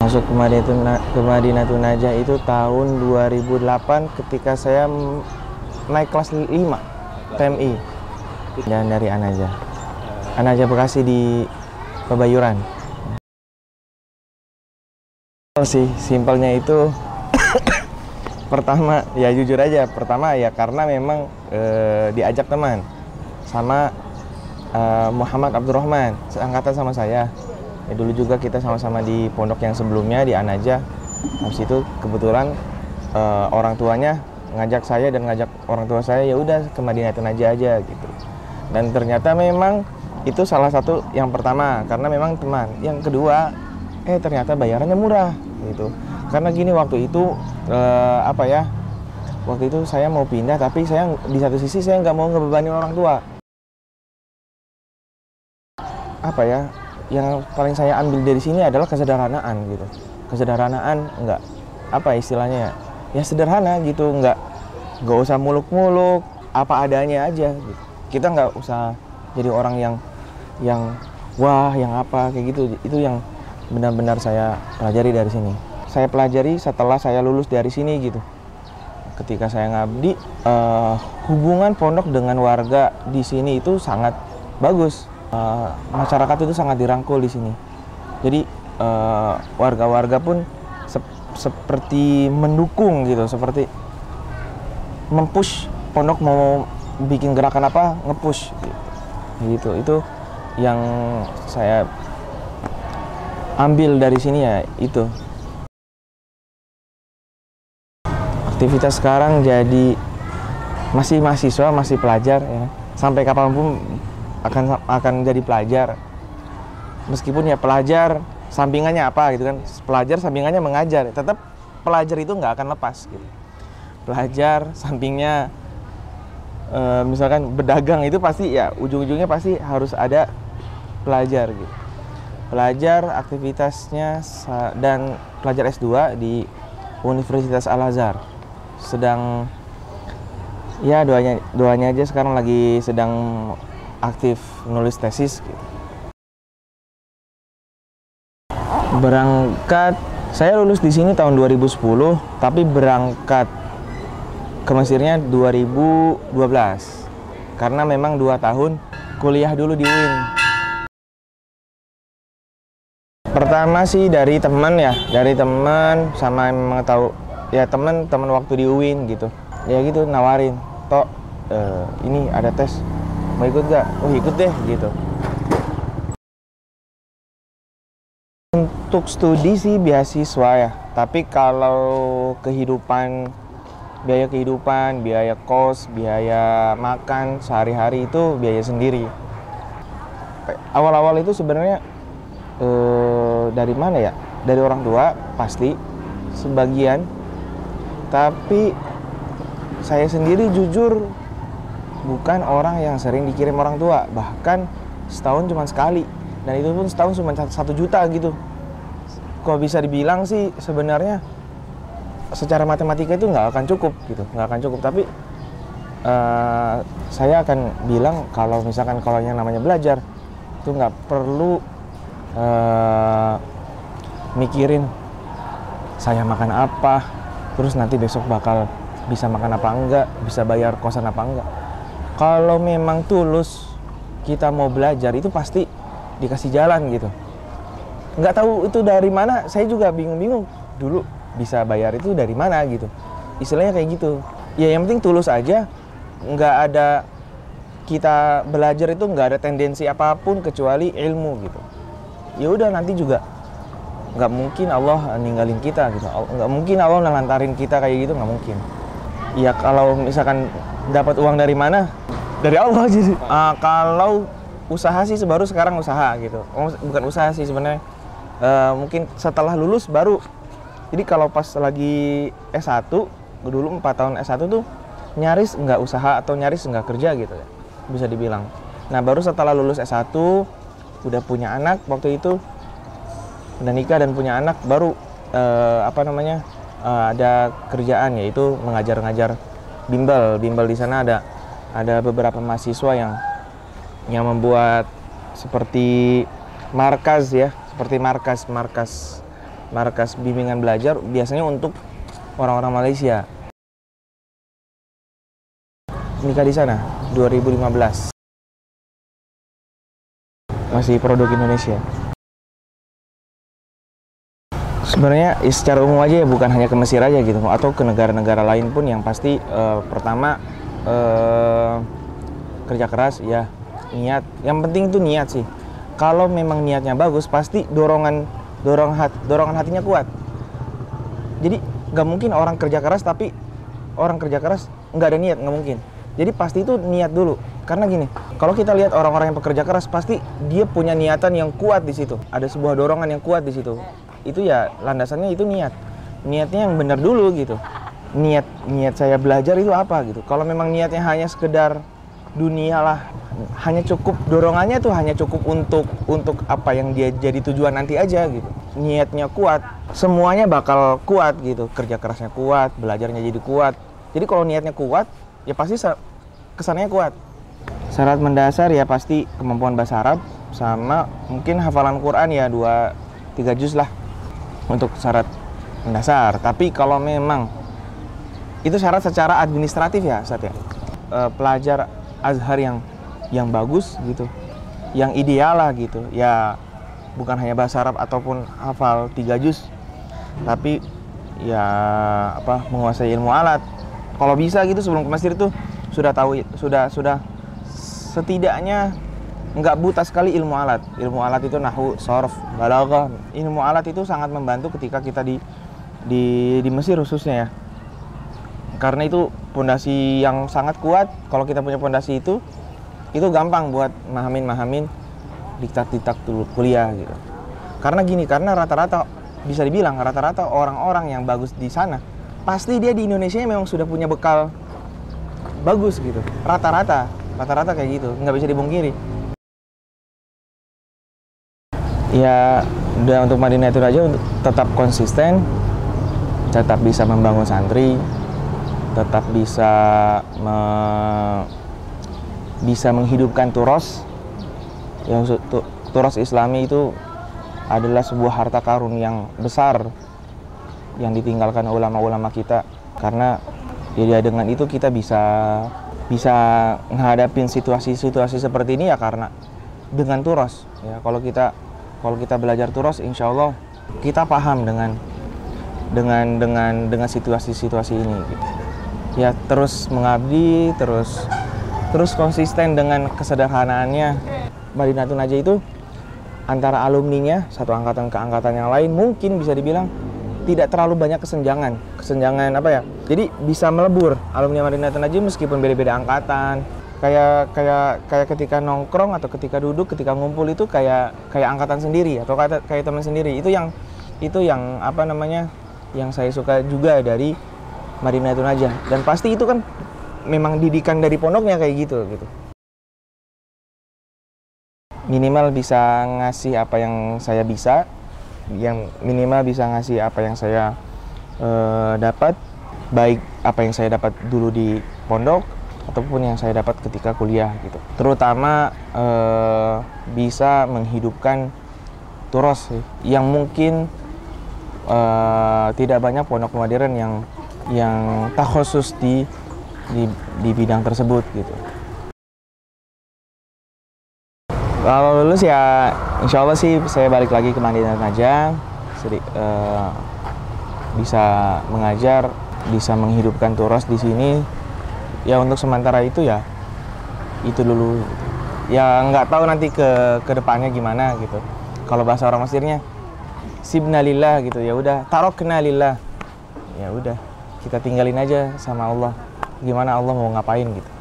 Masuk ke Madinatul Najah itu tahun 2008 ketika saya naik kelas 5 PMI dan dari An-Najah. An-Najah Bekasi di Pebayuran. Sih simpelnya itu pertama ya jujur aja, pertama ya karena memang diajak teman sama Muhammad Abdurrahman, seangkatan sama saya. Ya, dulu juga kita sama-sama di pondok yang sebelumnya di An-Najah. Habis itu kebetulan orang tuanya ngajak saya dan ngajak orang tua saya, ya udah ke Madinatul Najah aja gitu. Dan ternyata memang itu salah satu yang pertama karena memang teman. Yang kedua, ternyata bayarannya murah gitu. Karena gini waktu itu waktu itu saya mau pindah tapi saya di satu sisi saya nggak mau ngebebani orang tua. Yang paling saya ambil dari sini adalah kesederhanaan gitu. Kesederhanaan, enggak istilahnya ya sederhana gitu, nggak usah muluk-muluk, apa adanya aja gitu. Kita nggak usah jadi orang yang wah, yang apa kayak gitu. Itu yang benar-benar saya pelajari dari sini. Saya pelajari setelah saya lulus dari sini gitu. Ketika saya ngabdi, hubungan pondok dengan warga di sini itu sangat bagus. Masyarakat itu sangat dirangkul di sini. Jadi warga-warga pun seperti mendukung gitu, seperti mempush pondok mau bikin gerakan apa, ngepush gitu. Itu yang saya ambil dari sini ya itu. Aktivitas sekarang jadi masih mahasiswa, masih pelajar ya. Sampai kapanpun akan jadi pelajar. Meskipun ya pelajar sampingannya apa gitu kan, pelajar sampingannya mengajar, tetap pelajar itu nggak akan lepas gitu. Pelajar sampingnya misalkan berdagang itu pasti ya ujung-ujungnya pasti harus ada pelajar gitu. Pelajar aktivitasnya dan pelajar S2 di Universitas Al-Azhar sedang ya doanya aja sekarang lagi sedang aktif nulis tesis gitu. Berangkat, saya lulus di sini tahun 2010, tapi berangkat ke Mesirnya 2012 karena memang 2 tahun kuliah dulu di UIN. Pertama sih dari teman sama memang tahu ya teman waktu di UIN gitu. Ya gitu nawarin, "Tok, ini ada tes. Mau ikut gak?" "Oh ikut deh," gitu. Untuk studi sih beasiswa ya, tapi kalau biaya kehidupan, biaya kos, biaya makan sehari-hari itu biaya sendiri. Awal-awal itu sebenarnya dari mana ya? Dari orang tua pasti sebagian, tapi saya sendiri jujur bukan orang yang sering dikirim orang tua, bahkan setahun cuma sekali, dan itu pun setahun cuma 1 juta gitu. Kalau bisa dibilang sih sebenarnya secara matematika itu nggak akan cukup gitu, tapi saya akan bilang kalau misalkan kalau yang namanya belajar itu nggak perlu mikirin saya makan apa, terus nanti besok bakal bisa makan apa enggak, bisa bayar kosan apa enggak. Kalau memang tulus kita mau belajar itu pasti dikasih jalan gitu. Nggak tahu itu dari mana, saya juga bingung-bingung dulu bisa bayar itu dari mana gitu. Istilahnya kayak gitu. Ya yang penting tulus aja, nggak ada kita belajar itu nggak ada tendensi apapun kecuali ilmu gitu. Ya udah nanti juga nggak mungkin Allah ninggalin kita gitu. Nggak mungkin Allah nelantarin kita kayak gitu, nggak mungkin. Ya kalau misalkan dapat uang dari mana? Dari Allah jadi. Kalau usaha sih baru sekarang usaha gitu. Bukan usaha sih sebenarnya. Mungkin setelah lulus baru. Jadi kalau pas lagi S1, dulu 4 tahun S1 tuh nyaris nggak usaha atau nyaris nggak kerja gitu ya, bisa dibilang. Nah baru setelah lulus S1, udah punya anak waktu itu, udah nikah dan punya anak, baru ada kerjaan, yaitu mengajar-ngajar bimbel. Bimbel di sana ada beberapa mahasiswa yang membuat seperti markas ya, seperti markas markas bimbingan belajar biasanya untuk orang-orang Malaysia. Nikah di sana 2015. Masih produk Indonesia. Sebenarnya secara umum aja ya, bukan hanya ke Mesir aja gitu, atau ke negara-negara lain pun yang pasti pertama kerja keras ya, niat. Yang penting itu niat sih. Kalau memang niatnya bagus, pasti dorongan hatinya kuat. Jadi nggak mungkin orang kerja keras tapi orang kerja keras nggak ada niat, nggak mungkin. Jadi pasti itu niat dulu. Karena gini, kalau kita lihat orang-orang yang pekerja keras, pasti dia punya niatan yang kuat di situ. Ada sebuah dorongan yang kuat di situ. Itu ya landasannya itu niat. Niatnya yang benar dulu gitu. Niat saya belajar itu apa gitu. Kalau memang niatnya hanya sekedar dunia lah, hanya cukup dorongannya tuh hanya cukup untuk apa yang dia jadi tujuan nanti aja gitu. Niatnya kuat, semuanya bakal kuat gitu. Kerja kerasnya kuat, belajarnya jadi kuat. Jadi kalau niatnya kuat, ya pasti kesannya kuat. Syarat mendasar ya pasti kemampuan bahasa Arab sama mungkin hafalan Quran ya 2-3 juz lah untuk syarat mendasar. Tapi kalau memang itu syarat secara administratif ya Ustaz ya. Pelajar Azhar yang bagus gitu, yang ideal lah gitu. Ya bukan hanya bahasa Arab ataupun hafal 3 juz, tapi ya menguasai ilmu alat. Kalau bisa gitu sebelum ke Mesir itu sudah tahu, sudah setidaknya nggak buta sekali ilmu alat. Ilmu alat itu nahwu, sharf, balaghah. Ilmu alat itu sangat membantu ketika kita di Mesir khususnya ya. Karena itu pondasi yang sangat kuat. Kalau kita punya pondasi itu gampang buat mahamin diktat dulu kuliah gitu. Karena gini, karena rata-rata bisa dibilang rata-rata orang-orang yang bagus di sana pasti dia di Indonesia memang sudah punya bekal bagus gitu. Rata-rata kayak gitu, nggak bisa dibungkiri. Ya udah, untuk Madinah itu aja untuk tetap konsisten, tetap bisa membangun santri, tetap bisa menghidupkan turos. Yang turos Islami itu adalah sebuah harta karun yang besar yang ditinggalkan ulama-ulama kita, karena ya dengan itu kita bisa menghadapin situasi-situasi seperti ini ya karena dengan turos ya. Kalau kita belajar turos, insya Allah kita paham dengan situasi-situasi ini gitu. Ya terus mengabdi, terus konsisten dengan kesederhanaannya. Madinatul Najah itu antara alumninya satu angkatan ke angkatan yang lain mungkin bisa dibilang tidak terlalu banyak kesenjangan apa ya. Jadi bisa melebur alumni Madinatul Najah meskipun beda-beda angkatan. Kayak ketika nongkrong atau ketika duduk, ketika ngumpul itu kayak angkatan sendiri atau kayak teman sendiri. Itu yang yang saya suka juga dari Madinatul Najah. Dan pasti itu kan memang didikan dari pondoknya kayak gitu. Minimal bisa ngasih apa yang saya bisa, yang minimal bisa ngasih apa yang saya dapat, baik apa yang saya dapat dulu di pondok ataupun yang saya dapat ketika kuliah gitu. Terutama bisa menghidupkan turos yang mungkin tidak banyak pondok modern yang takhusus di bidang tersebut gitu. Kalau lulus ya insya Allah sih saya balik lagi ke Madinatul Najah, bisa mengajar, bisa menghidupkan turos di sini. Ya untuk sementara itu ya itu dulu. Ya nggak tahu nanti ke depannya gimana gitu. Kalau bahasa orang Mesirnya sibna lillah gitu, ya udah tarokna lillah. Ya udah kita tinggalin aja sama Allah. Gimana Allah mau ngapain gitu.